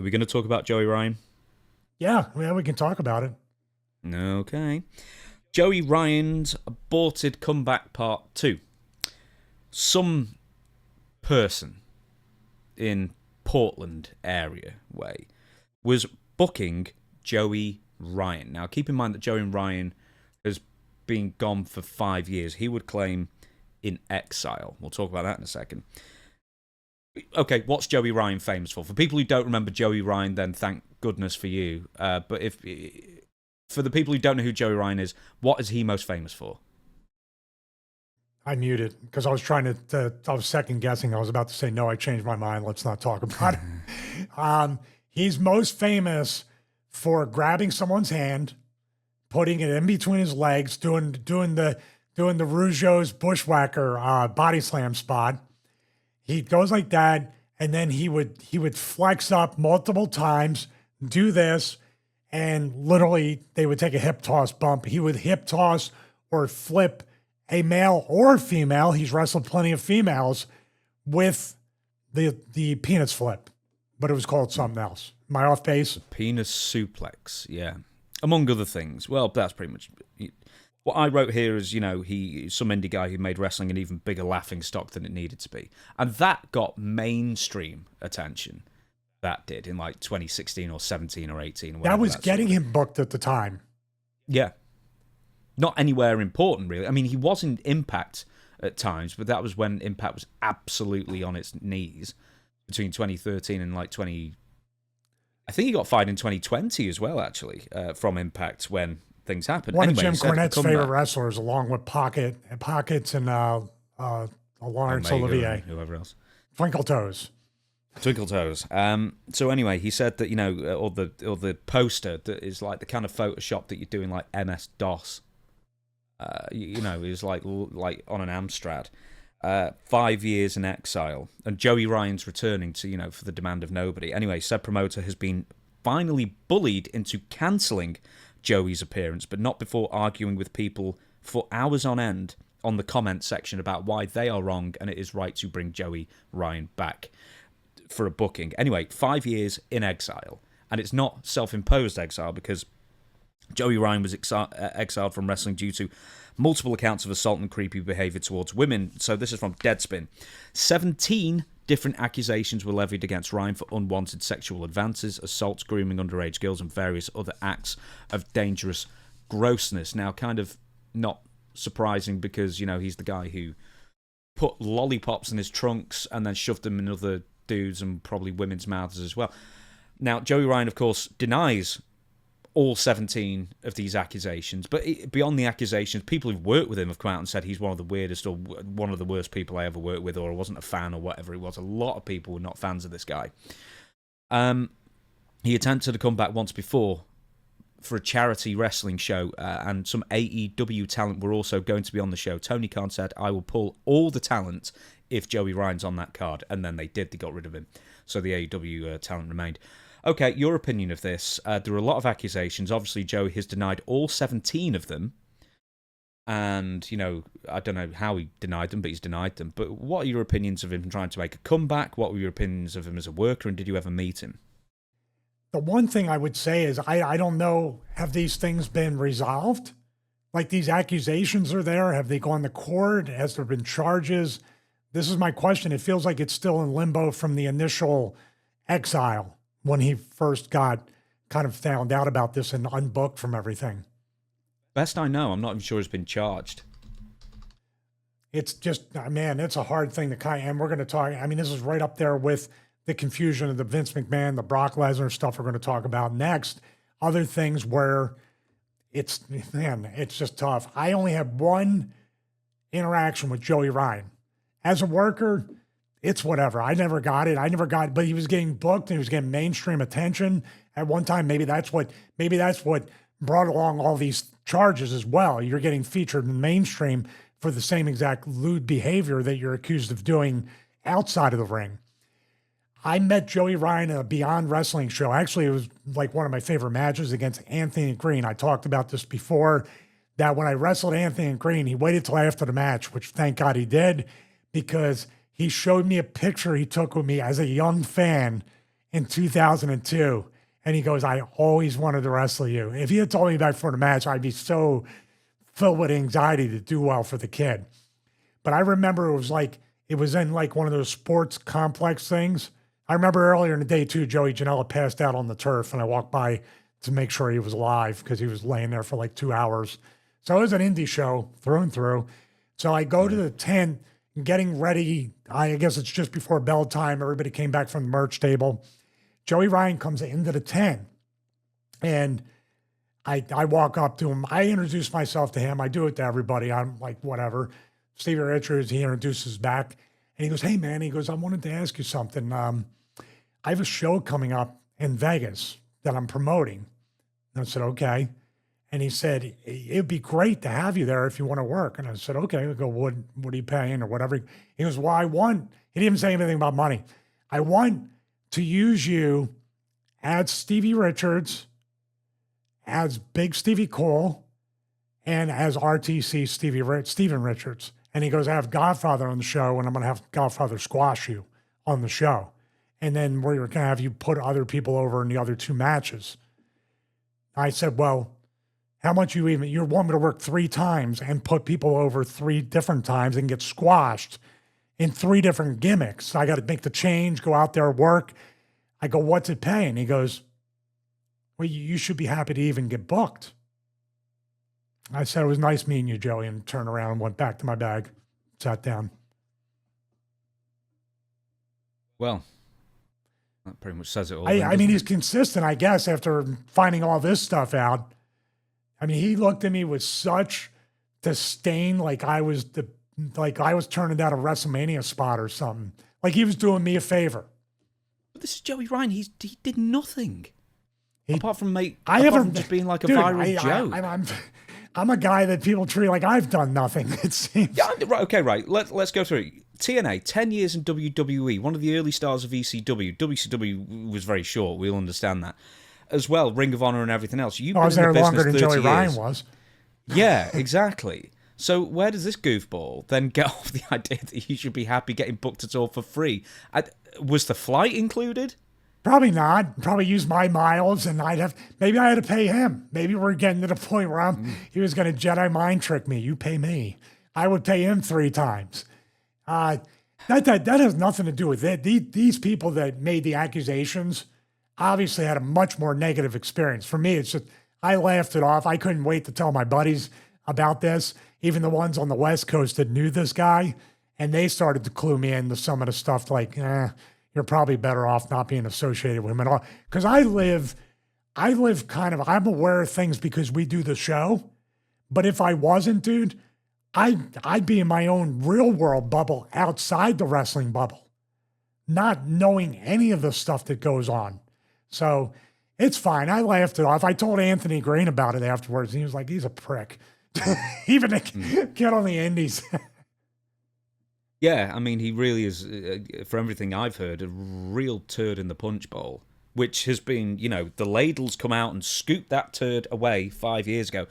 we going to talk about Joey Ryan? Yeah, we can talk about it. Okay. Joey Ryan's aborted comeback part 2. Some person in Portland area was booking Joey Ryan. Now, keep in mind that Joey Ryan has been gone for 5 years. He would claim in exile. We'll talk about that in a second. Okay, what's Joey Ryan famous for? For people who don't remember Joey Ryan, then thank goodness for you. But for the people who don't know who Joey Ryan is, what is he most famous for? I muted because I was trying to I was second guessing. I was about to say, no, I changed my mind. Let's not talk about it. He's most famous for grabbing someone's hand, putting it in between his legs, doing the Rougeau's bushwhacker body slam spot. He goes like that, and then he would flex up multiple times, do this, and literally they would take a hip toss bump. He would hip toss or flip a male or female. He's wrestled plenty of females with the penis flip, but it was called something else. Am I off base? Penis suplex, yeah. Among other things. Well, that's pretty much what I wrote here is, he's some indie guy who made wrestling an even bigger laughing stock than it needed to be. And that got mainstream attention. That did in like 2016 or 17 or 18. That was getting him booked at the time. Yeah. Not anywhere important, really. I mean, he was in Impact at times, but that was when Impact was absolutely on its knees between 2013 and like 20... I think he got fired in 2020 as well, actually, from Impact when things happened. One of Jim Cornette's favorite wrestlers, along with Pockets and Laurence Olivier. Whoever else. Twinkle Toes. So anyway, he said that, or the poster that is like the kind of Photoshop that you do in like MS-DOS. Is like on an Amstrad. 5 years in exile, and Joey Ryan's returning to, for the demand of nobody. Anyway, said promoter has been finally bullied into cancelling Joey's appearance, but not before arguing with people for hours on end on the comment section about why they are wrong and it is right to bring Joey Ryan back for a booking. Anyway, 5 years in exile, and it's not self-imposed exile because Joey Ryan was exiled from wrestling due to multiple accounts of assault and creepy behavior towards women. So this is from Deadspin. 17 different accusations were levied against Ryan for unwanted sexual advances, assaults, grooming underage girls, and various other acts of dangerous grossness. Now, kind of not surprising because, he's the guy who put lollipops in his trunks and then shoved them in other dudes and probably women's mouths as well. Now, Joey Ryan, of course, denies all 17 of these accusations, but beyond the accusations, people who've worked with him have come out and said he's one of the weirdest or one of the worst people I ever worked with, or I wasn't a fan, or whatever it was. A lot of people were not fans of this guy. He attempted to come back once before for a charity wrestling show, and some AEW talent were also going to be on the show. Tony Khan said, I will pull all the talent if Joey Ryan's on that card, and then they did. They got rid of him, so the AEW talent remained. Okay, your opinion of this. There are a lot of accusations. Obviously, Joey has denied all 17 of them. And, I don't know how he denied them, but he's denied them. But what are your opinions of him trying to make a comeback? What were your opinions of him as a worker? And did you ever meet him? The one thing I would say is I don't know, have these things been resolved? Like, these accusations are there? Have they gone to court? Has there been charges? This is my question. It feels like it's still in limbo from the initial exile, when he first got kind of found out about this and unbooked from everything. Best I know, I'm not even sure he's been charged. It's just, man, it's a hard thing to and we're going to talk, this is right up there with the confusion of the Vince McMahon, the Brock Lesnar stuff we're going to talk about next. Other things where it's just tough. I only had one interaction with Joey Ryan. As a worker, it's whatever. I never got it. But he was getting booked and he was getting mainstream attention at one time. Maybe that's what brought along all these charges as well. You're getting featured in mainstream for the same exact lewd behavior that you're accused of doing outside of the ring. I met Joey Ryan at a Beyond Wrestling show. Actually, it was like one of my favorite matches against Anthony Green. I talked about this before, that when I wrestled Anthony Green, he waited till after the match, which thank God he did, because he showed me a picture he took with me as a young fan in 2002. And he goes, I always wanted to wrestle you. If he had told me back before the match, I'd be so filled with anxiety to do well for the kid. But I remember it was in like one of those sports complex things. I remember earlier in the day too, Joey Janela passed out on the turf and I walked by to make sure he was alive because he was laying there for like 2 hours. So it was an indie show through and through. So I go to the tent, getting ready. I guess it's just before bell time. Everybody came back from the merch table. Joey Ryan comes into the tent and I walk up to him. I introduce myself to him. I do it to everybody. I'm like, whatever. Stevie Richards, he introduces back and he goes, hey man, he goes, I wanted to ask you something. I have a show coming up in Vegas that I'm promoting. And I said, okay. And he said, it'd be great to have you there if you want to work. And I said, okay. I go, what are you paying or whatever? He goes, well, he didn't even say anything about money. I want to use you as Stevie Richards, as Big Stevie Cole, and as RTC Steven Richards. And he goes, I have Godfather on the show, and I'm going to have Godfather squash you on the show. And then we're going to have you put other people over in the other 2 matches. I said, well, how much you want me to work 3 times and put people over 3 different times and get squashed in 3 different gimmicks. I got to make the change, go out there, work. I go, what's it paying? He goes, well, you should be happy to even get booked. I said, it was nice meeting you, Joey, and turned around and went back to my bag, sat down. Well, that pretty much says it all. I mean, he's consistent, I guess, after finding all this stuff out. I mean, he looked at me with such disdain, like I was turning down a WrestleMania spot or something. Like he was doing me a favor. But this is Joey Ryan. He did nothing. Apart from just being like a dude, viral joke. I'm a guy that people treat like I've done nothing, it seems. Yeah, right. Let's go through it. TNA, 10 years in WWE, one of the early stars of ECW. WCW was very short, we'll understand that. As well, Ring of Honor and everything else. You've been was in the there longer business than 30 Joey years. Ryan was. Yeah, exactly. So where does this goofball then get off the idea that he should be happy getting booked at all for free? Was the flight included? Probably not. Probably use my miles, and maybe I had to pay him. Maybe we're getting to the point where he was going to Jedi mind trick me. You pay me. I would pay him 3 times. That has nothing to do with it. These people that made the accusations obviously had a much more negative experience. For me, it's just, I laughed it off. I couldn't wait to tell my buddies about this, even the ones on the West Coast that knew this guy, and they started to clue me into some of the stuff like, you're probably better off not being associated with him at all. Because I live I'm aware of things because we do the show, but if I wasn't, dude, I'd be in my own real world bubble outside the wrestling bubble, not knowing any of the stuff that goes on. So it's fine. I laughed it off. I told Anthony Green about it afterwards. And he was like, he's a prick. Even a kid on the indies. Yeah, I mean, he really is, for everything I've heard, a real turd in the punch bowl, which has been, the ladles come out and scoop that turd away 5 years ago.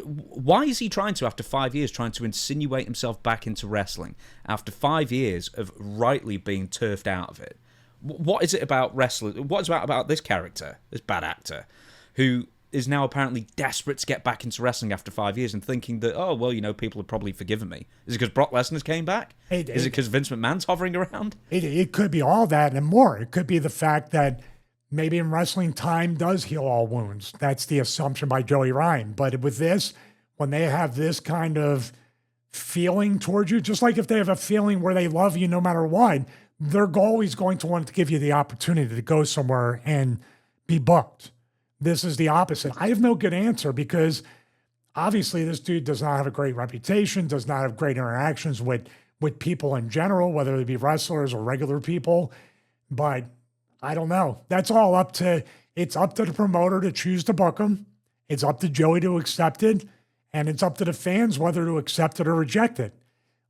Why is he after 5 years, trying to insinuate himself back into wrestling after 5 years of rightly being turfed out of it? What is it about wrestling? What is it about this character, this bad actor, who is now apparently desperate to get back into wrestling after 5 years and thinking that, people have probably forgiven me? Is it because Brock Lesnar's came back? Is it because Vince McMahon's hovering around? It could be all that and more. It could be the fact that maybe in wrestling, time does heal all wounds. That's the assumption by Joey Ryan. But with this, when they have this kind of feeling towards you, just like if they have a feeling where they love you no matter what, they're always going to want to give you the opportunity to go somewhere and be booked. This is the opposite. I have no good answer because obviously this dude does not have a great reputation, does not have great interactions with people in general, whether they be wrestlers or regular people. But I don't know. That's all up to the promoter to choose to book him. It's up to Joey to accept it. And it's up to the fans whether to accept it or reject it.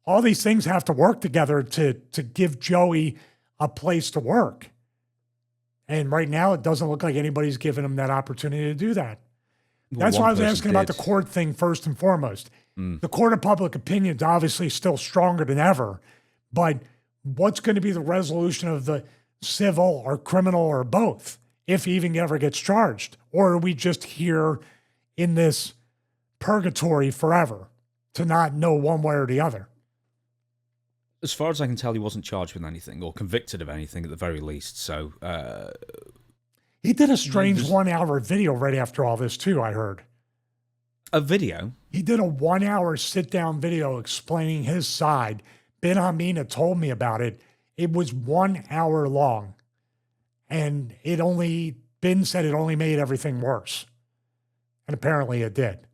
All these things have to work together to give Joey a place to work. And right now, it doesn't look like anybody's given him that opportunity to do that. That's why I was asking about the court thing first and foremost. The court of public opinion is obviously still stronger than ever. But what's going to be the resolution of civil or criminal or both, if he even ever gets charged? Or are we just here in this purgatory forever to not know one way or the other? As far as I can tell, he wasn't charged with anything or convicted of anything at the very least. So he did a strange 1 hour video right after all this too, I heard. A video? He did a 1 hour sit down video explaining his side. Ben Hamina told me about it. It was 1 hour long. And Ben said it only made everything worse. And apparently it did.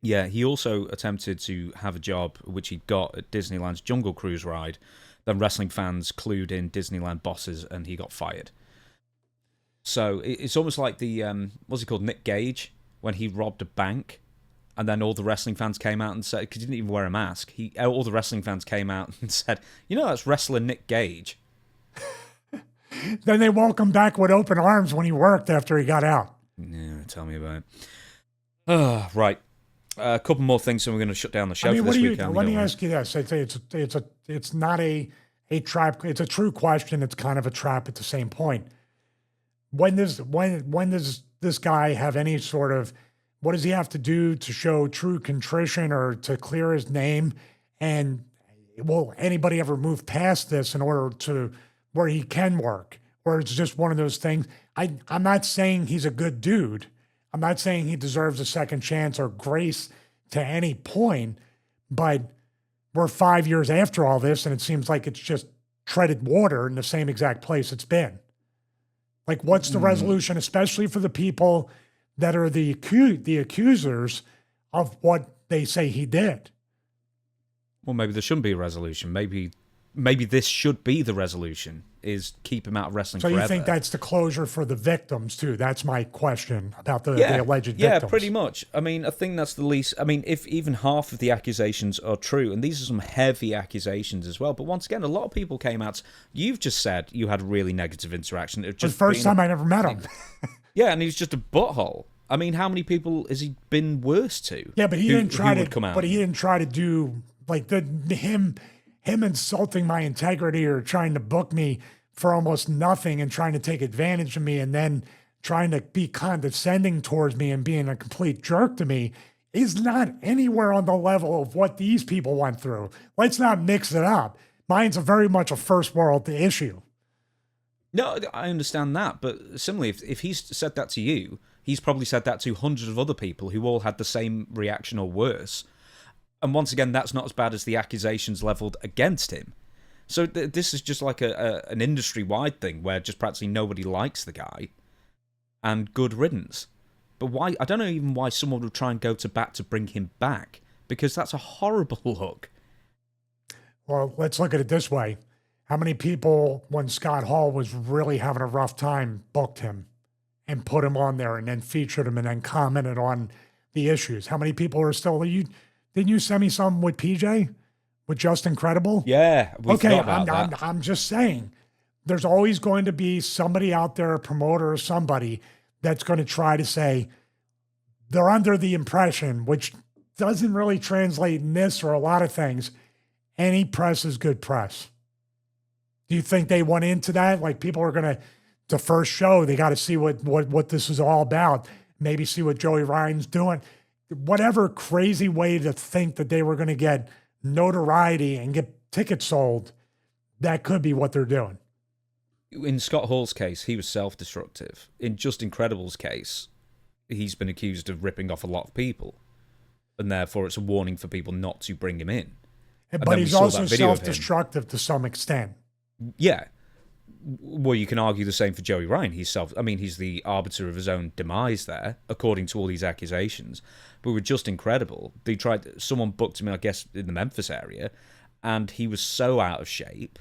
Yeah, he also attempted to have a job, which he got at Disneyland's Jungle Cruise ride. Then wrestling fans clued in Disneyland bosses, and he got fired. So it's almost like the, what's he called, Nick Gage, when he robbed a bank, and then all the wrestling fans came out and said, because he didn't even wear a mask, all the wrestling fans came out and said, that's wrestler Nick Gage. Then they welcomed back with open arms when he worked after he got out. Yeah, tell me about it. Right. A couple more things, and we're going to shut down the show for this weekend. Let me ask you this: it's not a trap. It's a true question. It's kind of a trap at the same point. When does this guy have any sort of, what does he have to do to show true contrition or to clear his name? And will anybody ever move past this in order to where he can work? Or it's just one of those things. I'm not saying he's a good dude. I'm not saying he deserves a second chance or grace to any point, but we're 5 years after all this, and it seems like it's just treaded water in the same exact place it's been. Like, what's the resolution, especially for the people that are the accusers of what they say he did? Well, maybe there shouldn't be a resolution. Maybe this should be the resolution, is keep him out of wrestling forever. So you think that's the closure for the victims, too? That's my question about the alleged victims. Yeah, pretty much. I mean, I think that's the least... I mean, if even half of the accusations are true, and these are some heavy accusations as well, but once again, a lot of people came out... You've just said you had a really negative interaction. It was the first time I never met him. Yeah, and he was just a butthole. I mean, how many people has he been worse to? Yeah, but he didn't try to... But he didn't try to do... Like, him insulting my integrity or trying to book me for almost nothing and trying to take advantage of me and then trying to be condescending towards me and being a complete jerk to me is not anywhere on the level of what these people went through. Let's not mix it up. Mine's very much a first world issue. No, I understand that, but similarly, if he's said that to you, he's probably said that to hundreds of other people who all had the same reaction or worse. And once again, that's not as bad as the accusations leveled against him. So this is just like an industry-wide thing where just practically nobody likes the guy, and good riddance. But why? I don't know even why someone would try and go to bat to bring him back, because that's a horrible look. Well, let's look at it this way. How many people, when Scott Hall was really having a rough time, booked him and put him on there and then featured him and then commented on the issues? How many people are still... Didn't you send me something with PJ? With Just Incredible? Yeah. Okay, I'm just saying. There's always going to be somebody out there, a promoter or somebody, that's going to try to say they're under the impression, which doesn't really translate in this or a lot of things, any press is good press. Do you think they went into that? Like, people are going to, the first show, they got to see what this is all about. Maybe see what Joey Ryan's doing. Whatever crazy way to think that they were going to get notoriety and get tickets sold, that could be what they're doing. In Scott Hall's case, he was self-destructive. In Just Incredible's case, he's been accused of ripping off a lot of people, and therefore it's a warning for people not to bring him in. But he's also self-destructive to some extent. Yeah. Well, you can argue the same for Joey Ryan. He's the arbiter of his own demise there, according to all these accusations. But with Just Incredible, someone booked him, I guess, in the Memphis area, and he was so out of shape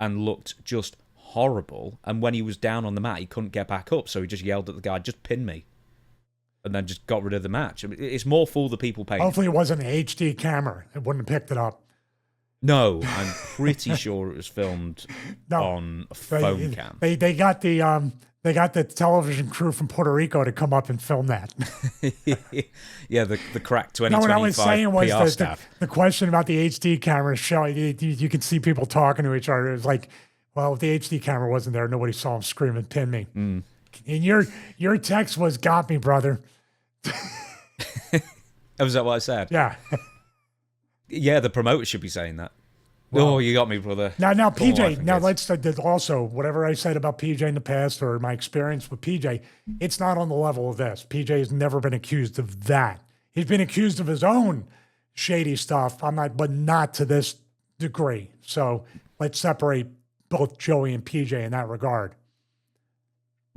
and looked just horrible. And when he was down on the mat, he couldn't get back up, so he just yelled at the guy, "Just pin me," and then just got rid of the match. I mean, it's more fool the people paying. Hopefully it wasn't an HD camera. It wouldn't have picked it up. No, I'm pretty sure it was filmed on a phone cam. They got the television crew from Puerto Rico to come up and film that. Yeah, the crack 2025 No, what I was saying was staff. The question about the HD camera show, you can see people talking to each other. It's like, Well, if the HD camera wasn't there, nobody saw him screaming, "Pin me!" Mm. And your text was, "Got me, brother." Was that what I said? Yeah. Yeah, the promoter should be saying that. Well, oh, you got me, brother. Now, Come on, PJ. Now, kids. let's also whatever I said about PJ in the past or my experience with PJ, it's not on the level of this. PJ has never been accused of that. He's been accused of his own shady stuff. But not to this degree. So let's separate both Joey and PJ in that regard.